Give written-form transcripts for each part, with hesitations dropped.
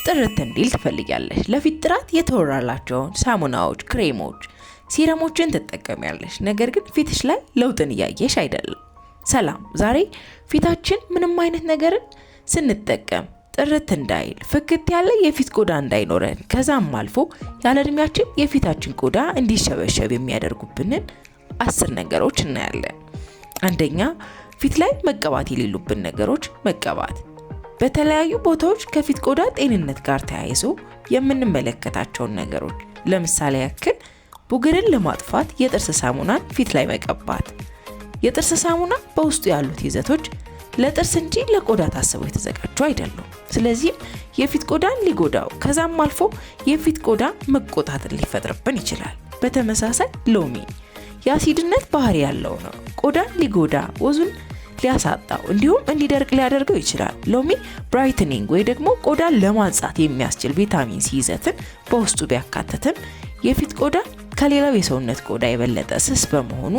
ጥርት እንዲል ትፈልጊያለሽ። ለፊት ጥራት የተወራላቸውን ሳሙናዎች፣ ክሬሞች፣ ሲረሞችን ትጠቀሚያለሽ። ነገር ግን ፊትሽ ላይ ለውጥን እያየሽ አይደለም። ሰላም፣ ዛሬ ፊታችን ምንም አይነት ነገርን ስንጠቀም ጥርት እንዳይል፣ ፍክት ያለ የፊት ቆዳ እንዳይኖረን፣ ከዛም አልፎ ያለ እድሜያችን የፊታችን ቆዳ እንዲሸበሸብ የሚያደርጉብንን 10 ነገሮች እናያለን። አንደኛ፣ ፊት ላይ መቀባት የሌሉብን ነገሮች መቀባት። በተለያዩ ቦታዎች ከፊት ቆዳ ጤንነት ጋር ተያይዞ የምንመለከታቸውን ነገሮች፣ ለምሳሌ ያክል ቡግርን ለማጥፋት የጥርስ ሳሙናን ፊት ላይ መቀባት። የጥርስ ሳሙና በውስጡ ያሉት ይዘቶች ለጥርስ እንጂ ለቆዳ ታስበው የተዘጋጁ አይደሉም። ስለዚህም የፊት ቆዳን ሊጎዳው ከዛም አልፎ የፊት ቆዳ መቆጣትን ሊፈጥርብን ይችላል። በተመሳሳይ ሎሚ የአሲድነት ባህሪ ያለው ነው። ቆዳን ሊጎዳ፣ ወዙን ሊያሳጣው እንዲሁም እንዲደርቅ ሊያደርገው ይችላል። ሎሚ ብራይትኒንግ ወይ ደግሞ ቆዳን ለማንጻት የሚያስችል ቪታሚን ሲ ይዘትን በውስጡ ቢያካትትም የፊት ቆዳ ከሌላው የሰውነት ቆዳ የበለጠ ስስ በመሆኑ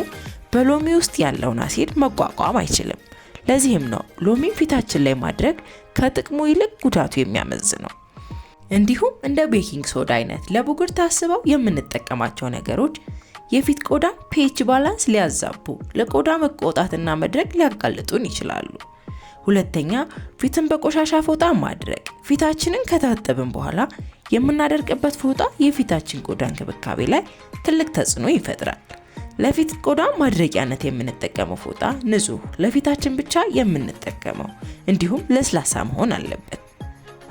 በሎሚ ውስጥ ያለውን አሲድ መቋቋም አይችልም። ለዚህም ነው ሎሚ ፊታችን ላይ ማድረግ ከጥቅሙ ይልቅ ጉዳቱ የሚያመዝነው። እንዲሁም እንደ ቤኪንግ ሶዳ አይነት ለቡግር ታስበው የምንጠቀማቸው ነገሮች የፊት ቆዳ ፒኤች ባላንስ ሊያዛቡ፣ ለቆዳ መቆጣትና መድረቅ ሊያጋልጡን ይችላሉ። ሁለተኛ፣ ፊትን በቆሻሻ ፎጣ ማድረቅ። ፊታችንን ከታጠብን በኋላ የምናደርቅበት ፎጣ የፊታችን ቆዳ እንክብካቤ ላይ ትልቅ ተጽዕኖ ይፈጥራል። ለፊት ቆዳ ማድረቂያነት የምንጠቀመው ፎጣ ንጹህ፣ ለፊታችን ብቻ የምንጠቀመው እንዲሁም ለስላሳ መሆን አለበት።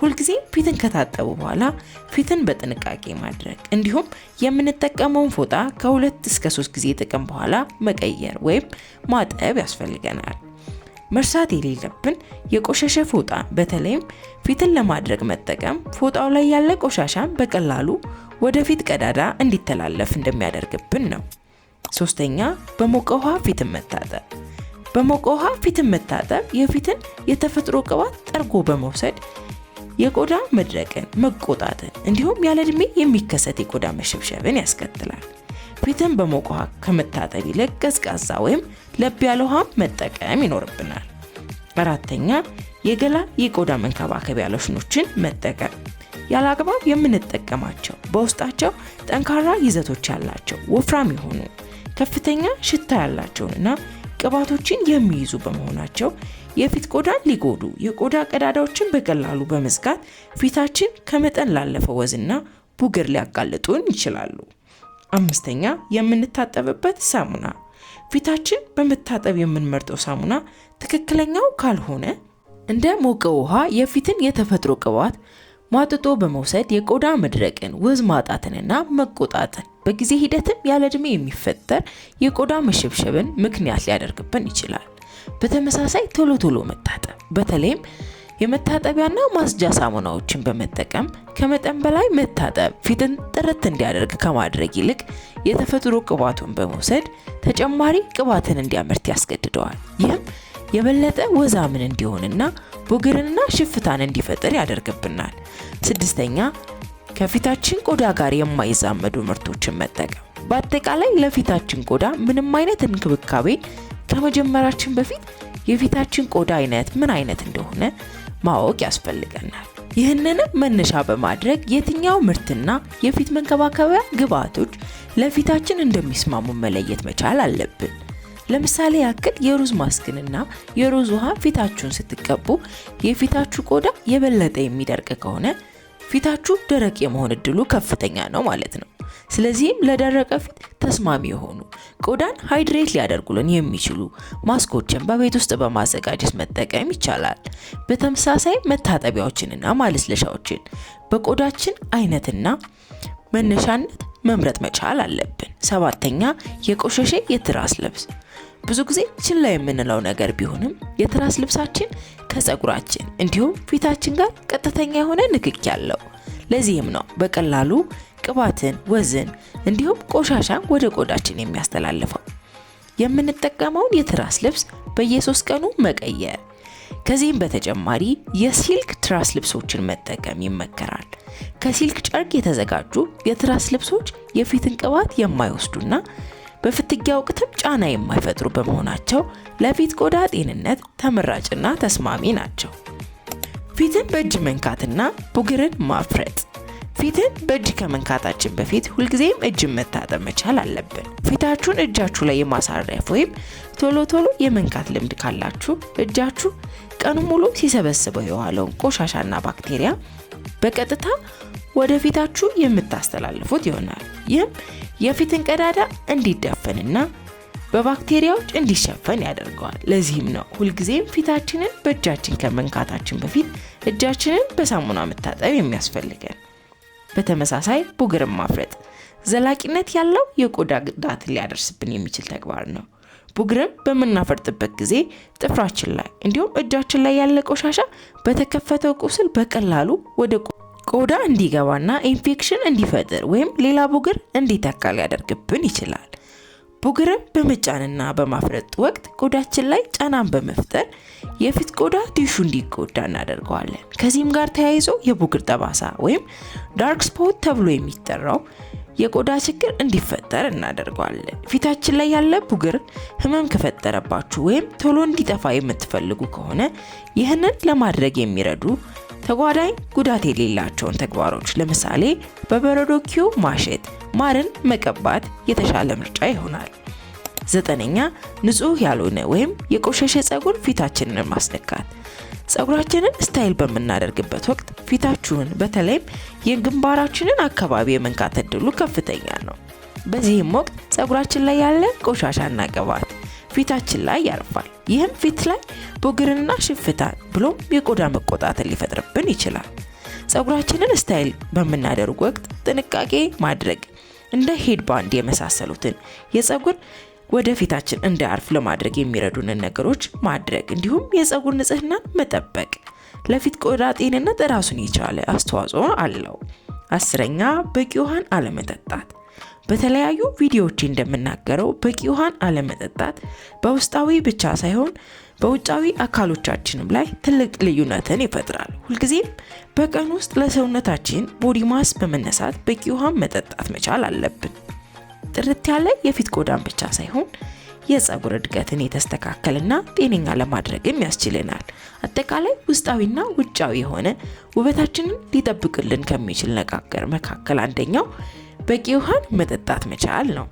ሁልጊዜ ፊትን ከታጠቡ በኋላ ፊትን በጥንቃቄ ማድረቅ እንዲሁም የምንጠቀመውን ፎጣ ከ2 እስከ 3 ጊዜ ጥቅም በኋላ መቀየር ወይም ማጠብ ያስፈልገናል። መርሳት የሌለብን የቆሸሸ ፎጣ በተለይም ፊትን ለማድረቅ መጠቀም ፎጣው ላይ ያለ ቆሻሻን በቀላሉ ወደ ፊት ቀዳዳ እንዲተላለፍ እንደሚያደርግብን ነው። ሶስተኛ፣ በሞቀ ውሃ ፊትን መታጠብ። በሞቀ ውሃ ፊትን መታጠብ የፊትን የተፈጥሮ ቅባት ጠርጎ በመውሰድ የቆዳ መድረቅን፣ መቆጣትን እንዲሁም ያለ እድሜ የሚከሰት የቆዳ መሸብሸብን ያስከትላል። ፊትን በሞቀ ውሃ ከመታጠብ ይልቅ ቀዝቃዛ ወይም ለብ ያለ ውሃ መጠቀም ይኖርብናል። አራተኛ፣ የገላ የቆዳ መንከባከቢያ ሎሽኖችን መጠቀም። ያለ አግባብ የምንጠቀማቸው በውስጣቸው ጠንካራ ይዘቶች ያላቸው ወፍራም የሆኑ ከፍተኛ ሽታ ያላቸውንና ቅባቶችን የሚይዙ በመሆናቸው የፊት ቆዳን ሊጎዱ፣ የቆዳ ቀዳዳዎችን በቀላሉ በመዝጋት ፊታችን ከመጠን ላለፈ ወዝና ቡግር ሊያጋልጡን ይችላሉ። አምስተኛ፣ የምንታጠብበት ሳሙና። ፊታችን በመታጠብ የምንመርጠው ሳሙና ትክክለኛው ካልሆነ እንደ ሞቀ ውሃ የፊትን የተፈጥሮ ቅባት ማጥጦ በመውሰድ የቆዳ መድረቅን፣ ወዝ ማጣትንና መቆጣትን በጊዜ ሂደትም ያለ እድሜ የሚፈጠር የቆዳ መሸብሸብን ምክንያት ሊያደርግብን ይችላል። በተመሳሳይ ቶሎ መታጠብ፣ በተለይም የመታጠቢያና ማጽጃ ሳሙናዎችን በመጠቀም ከመጠን በላይ መታጠብ ፊትን ጥርት እንዲያደርግ ከማድረግ ይልቅ የተፈጥሮ ቅባቱን በመውሰድ ተጨማሪ ቅባትን እንዲያመርት ያስገድደዋል። ይህም የበለጠ ወዛምን እንዲሆንና ቡግርንና ሽፍታን እንዲፈጠር ያደርግብናል። ስድስተኛ፣ ከፊታችን ቆዳ ጋር የማይዛመዱ ምርቶችን መጠቀም። በአጠቃላይ ለፊታችን ቆዳ ምንም አይነት እንክብካቤ ከመጀመራችን በፊት የፊታችን ቆዳ አይነት ምን አይነት እንደሆነ ማወቅ ያስፈልገናል። ይህንንም መነሻ በማድረግ የትኛው ምርትና የፊት መንከባከቢያ ግብአቶች ለፊታችን እንደሚስማሙ መለየት መቻል አለብን። ለምሳሌ ያክል የሩዝ ማስክንና የሩዝ ውሃ ፊታችሁን ስትቀቡ የፊታችሁ ቆዳ የበለጠ የሚደርቅ ከሆነ ፊታችሁ ደረቅ የመሆን እድሉ ከፍተኛ ነው ማለት ነው። ስለዚህም ለደረቀ ፊት ተስማሚ የሆኑ ቆዳን ሃይድሬት ሊያደርጉልን የሚችሉ ማስኮችን በቤት ውስጥ በማዘጋጀት መጠቀም ይቻላል። በተመሳሳይ መታጠቢያዎችንና ማለስለሻዎችን በቆዳችን አይነትና መነሻነት መምረጥ መቻል አለብን። ሰባተኛ፣ የቆሸሸ የትራስ ልብስ። ብዙ ጊዜ ችላ የምንለው ነገር ቢሆንም የትራስ ልብሳችን ከፀጉራችን እንዲሁም ፊታችን ጋር ቀጥተኛ የሆነ ንክኪ ያለው። ለዚህም ነው በቀላሉ ቅባትን፣ ወዝን እንዲሁም ቆሻሻን ወደ ቆዳችን የሚያስተላልፈው። የምንጠቀመውን የትራስ ልብስ በየ3 ቀኑ መቀየር። ከዚህም በተጨማሪ የሲልክ ትራስ ልብሶችን መጠቀም ይመከራል። ከሲልክ ጨርቅ የተዘጋጁ የትራስ ልብሶች የፊትን ቅባት የማይወስዱና በፍትጊያ ወቅትም ጫና የማይፈጥሩ በመሆናቸው ለፊት ቆዳ ጤንነት ተመራጭና ተስማሚ ናቸው። ፊትን በእጅ መንካትና ቡግርን ማፍረጥ። ፊትን በእጅ ከመንካታችን በፊት ሁልጊዜም እጅን መታጠብ መቻል አለብን። ፊታችሁን እጃችሁ ላይ የማሳረፍ ወይም ቶሎ ቶሎ የመንካት ልምድ ካላችሁ እጃችሁ ቀኑ ሙሉ ሲሰበስበው የዋለውን ቆሻሻና ባክቴሪያ በቀጥታ ወደ ፊታችሁ የምታስተላልፉት ይሆናል። ይህም የፊትን ቀዳዳ እንዲደፈንና በባክቴሪያዎች እንዲሸፈን ያደርገዋል። ለዚህም ነው ሁልጊዜም ፊታችንን በእጃችን ከመንካታችን በፊት እጃችንን በሳሙና መታጠብ የሚያስፈልገን። በተመሳሳይ ቡግርን ማፍረጥ ዘላቂነት ያለው የቆዳ ጉዳትን ሊያደርስብን የሚችል ተግባር ነው። ቡግርን በምናፈርጥበት ጊዜ ጥፍራችን ላይ እንዲሁም እጃችን ላይ ያለ ቆሻሻ በተከፈተው ቁስል በቀላሉ ወደ ቆዳ እንዲገባና ኢንፌክሽን እንዲፈጥር ወይም ሌላ ቡግር እንዲተካ ሊያደርግብን ይችላል። ቡግርን በመጫንና በማፍረጥ ወቅት ቆዳችን ላይ ጫናን በመፍጠር የፊት ቆዳ ቲሹ እንዲጎዳ እናደርገዋለን። ከዚህም ጋር ተያይዞ የቡግር ጠባሳ ወይም ዳርክ ስፖት ተብሎ የሚጠራው የቆዳ ችግር እንዲፈጠር እናደርገዋለን። ፊታችን ላይ ያለ ቡግር ህመም ከፈጠረባችሁ ወይም ቶሎ እንዲጠፋ የምትፈልጉ ከሆነ ይህንን ለማድረግ የሚረዱ ተጓዳኝ ጉዳት የሌላቸውን ተግባሮች ለምሳሌ በበረዶ ኪዩ ማሸት፣ ማርን መቀባት የተሻለ ምርጫ ይሆናል። 9ኛ ንጹህ ያልሆነ ወይም የቆሸሸ ፀጉር ፊታችንን ማስነካት። ፀጉራችንን ስታይል በምናደርግበት ወቅት ፊታችሁን በተለይም የግንባራችንን አካባቢ የመንካት እድሉ ከፍተኛ ነው። በዚህም ወቅት ፀጉራችን ላይ ያለ ቆሻሻና ቅባት ፊታችን ላይ ያርፋል። ይህም ፊት ላይ ቡግርና ሽፍታን ብሎም የቆዳ መቆጣትን ሊፈጥርብን ይችላል። ፀጉራችንን ስታይል በምናደርግ ወቅት ጥንቃቄ ማድረግ እንደ ሄድ ባንድ የመሳሰሉትን የፀጉር ወደ ፊታችን እንዳያርፍ ለማድረግ የሚረዱንን ነገሮች ማድረግ እንዲሁም የፀጉር ንጽህናን መጠበቅ ለፊት ቆዳ ጤንነት ራሱን የቻለ አስተዋጽኦ አለው። 10ኛ በቂ ውሃን አለመጠጣት። በተለያዩ ቪዲዮዎች እንደምናገረው በቂ ውሃን አለመጠጣት በውስጣዊ ብቻ ሳይሆን በውጫዊ አካሎቻችንም ላይ ትልቅ ልዩነትን ይፈጥራል። ሁልጊዜም በቀን ውስጥ ለሰውነታችን ቦዲ ማስ በመነሳት በቂ ውሃን መጠጣት መቻል አለብን። ጥርት ያለ የፊት ቆዳን ብቻ ሳይሆን የፀጉር እድገትን የተስተካከለና ጤነኛ ለማድረግም ያስችለናል። አጠቃላይ ውስጣዊና ውጫዊ የሆነ ውበታችንን ሊጠብቅልን ከሚችል ነገር መካከል አንደኛው በቂ ውሃን መጠጣት መቻል ነው።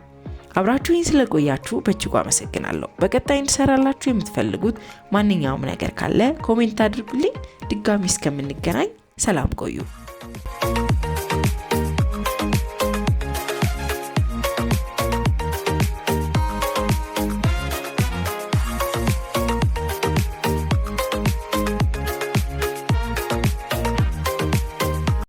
አብራችሁኝ ስለቆያችሁ በእጅጉ አመሰግናለሁ። በቀጣይ እንድሰራላችሁ የምትፈልጉት ማንኛውም ነገር ካለ ኮሜንት አድርጉልኝ። ድጋሚ እስከምንገናኝ ሰላም ቆዩ።